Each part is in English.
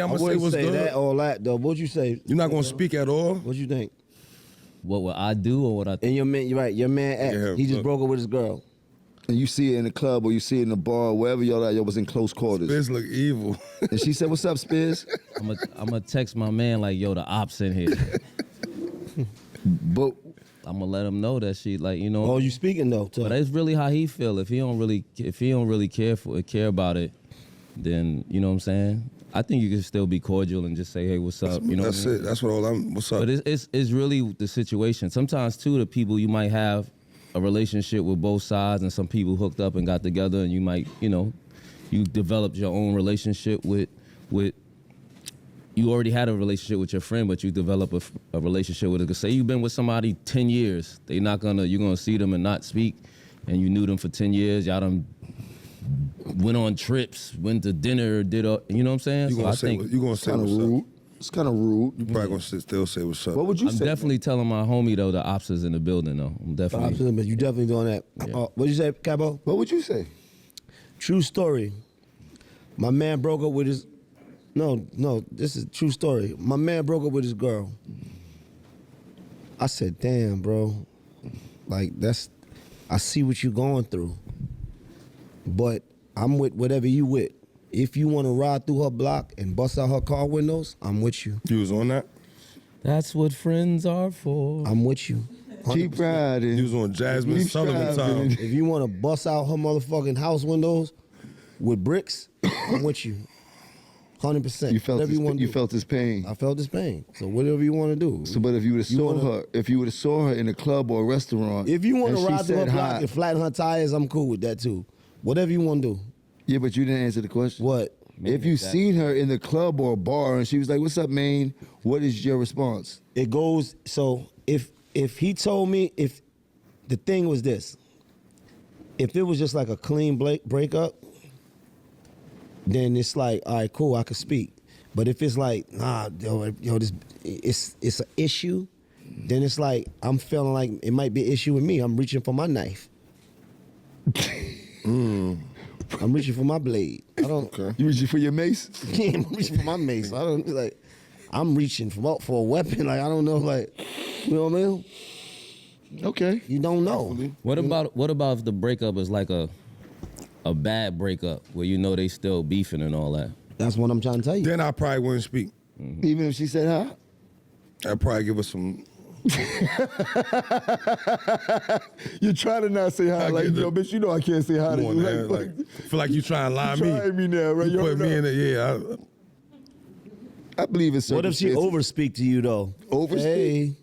I'm I gonna say wouldn't what's say good. that all that though. What'd you say? You're not gonna speak at all. What you think? What would I do or what I And think? your man, you're right. Your man, X, Yeah, he just look. broke up with his girl. And you see it in the club or you see it in the bar, wherever y'all at, y'all was in close quarters. This look evil. And she said, "What's up, Spears?" I'm gonna text my man like, yo, the ops in here. But I'm gonna let him know that she like, you know. Oh, you speaking though? But it's really how he feel. If he don't really care about it, then you know what I'm saying. I think you can still be cordial and just say, hey, what's up? You know. That's what I mean? it. That's what all I'm. What's up? But it's really the situation. Sometimes too, the people you might have a relationship with both sides, and some people hooked up and got together, and you might, you know, you developed your own relationship with. You already had a relationship with your friend, but you develop a relationship with it. Say you've been with somebody 10 years, you're gonna see them and not speak, and you knew them for 10 years. Y'all done went on trips, went to dinner, you know what I'm saying? You gonna say kind of what's rude. up? It's kind of rude. You probably gonna still say what's up. What would you I'm say? definitely telling my homie though the ops is in the building though. I'm definitely. But you definitely doing that. Yeah. What'd you say, Cabo? What would you say? True story. My man broke up with his. No, this is a true story. My man broke up with his girl. I said, damn, bro. Like, I see what you going through. But I'm with whatever you with. If you want to ride through her block and bust out her car windows, I'm with you. You was on that? That's what friends are for. I'm with you. Keep 100%. riding. You was on Jasmine Keep Sullivan striving. time. If you want to bust out her motherfucking house windows with bricks, I'm with you. 100%. You felt Whatever his, you want you to do. felt his pain. I felt his pain. So whatever you want to do. So, but if you would have saw wanna- her, if you would have saw her in a club or a restaurant, If you want and to she ride through her said block hi- and flatten her tires, I'm cool with that too. Whatever you want to do. yeah, but you didn't answer the question. What? If you seen her in the club or a bar and she was like, "What's up, man?" What is your response? It goes, so if he told me, if the thing was this, if it was just like a clean breakup, then it's like, all right, cool, I could speak. But if it's like, nah, this it's an issue, then it's like I'm feeling like it might be an issue with me. I'm reaching for my knife. I'm reaching for my blade. I don't. Okay. You reaching for your mace? Yeah, I'm reaching for my mace. I don't like. I'm reaching for a weapon. Like I don't know. Like you know what I mean? Okay. You don't know. What about if the breakup is like a bad breakup where you know they still beefing and all that? That's what I'm trying to tell you. Then I probably wouldn't speak. Even if she said hi? I'd probably give her some. You're trying to not say hi. I Like, get yo, the- bitch, you know I can't say hi to Come you. on, man. Like, feel like you trying to lie me. trying me now, right? You You put me in already the I believe it's What if she overspeak to you though? Overspeak? Hey,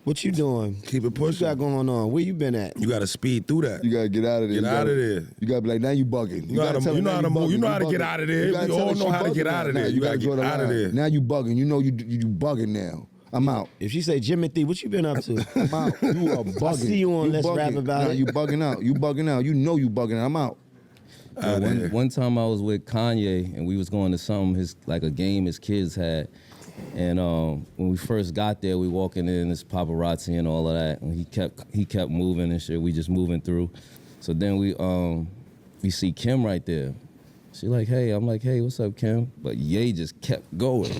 what you doing? Keep it What pushing. you got going on? Where you been at? You got to speed through that. You gotta get out of there. Get You out of gotta- there. You gotta be like, now you bugging. You know how to- gotta tell you her, know now how to move. You know how to bugging. get out of there. You gotta We tell all her know she how to get bugging out of now. there. You You gotta gotta draw get the out of line. there. Now you bugging. You know you bugging now. I'm out. If she say Jimothy, what you been up to? I'm out. You are bugging. I see you on Let's bugging. Rap About Nah, It. You bugging out. You bugging out. You know you bugging out. I'm out. Out of there. One time I was with Kanye and we was going to something a game his kids had, and when we first got there, we walking in, this paparazzi and all of that, and he kept moving and shit. We just moving through. So then we see Kim right there. She like, hey, I'm like, hey, what's up, Kim? But Ye just kept going.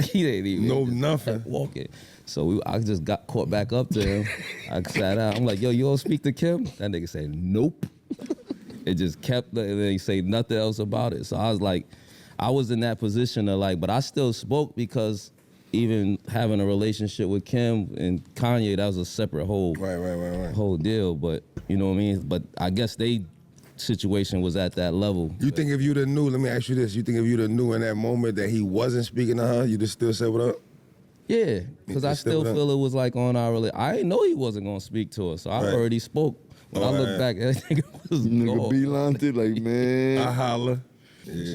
He didn't even No, just nothing. kept walking. So I just got caught back up to him. I sat out. I'm like, yo, you don't speak to Kim? That nigga said, nope. It just kept, and then he say nothing else about it. So I was like, I was in that position of like, but I still spoke because even having a relationship with Kim and Kanye, that was a separate whole deal. But you know what I mean? But I guess they situation was at that level. You think if you'd have knew, let me ask you this, you think if you'd have knew in that moment that he wasn't speaking to her, you'd have still said what up? Yeah, because I You still still feel it was like on our relationship. I didn't know he wasn't gonna speak to her, so I Right. already spoke. When I look Right. back, everything was Nigga gone. beelined it like, man. I holler. Yeah.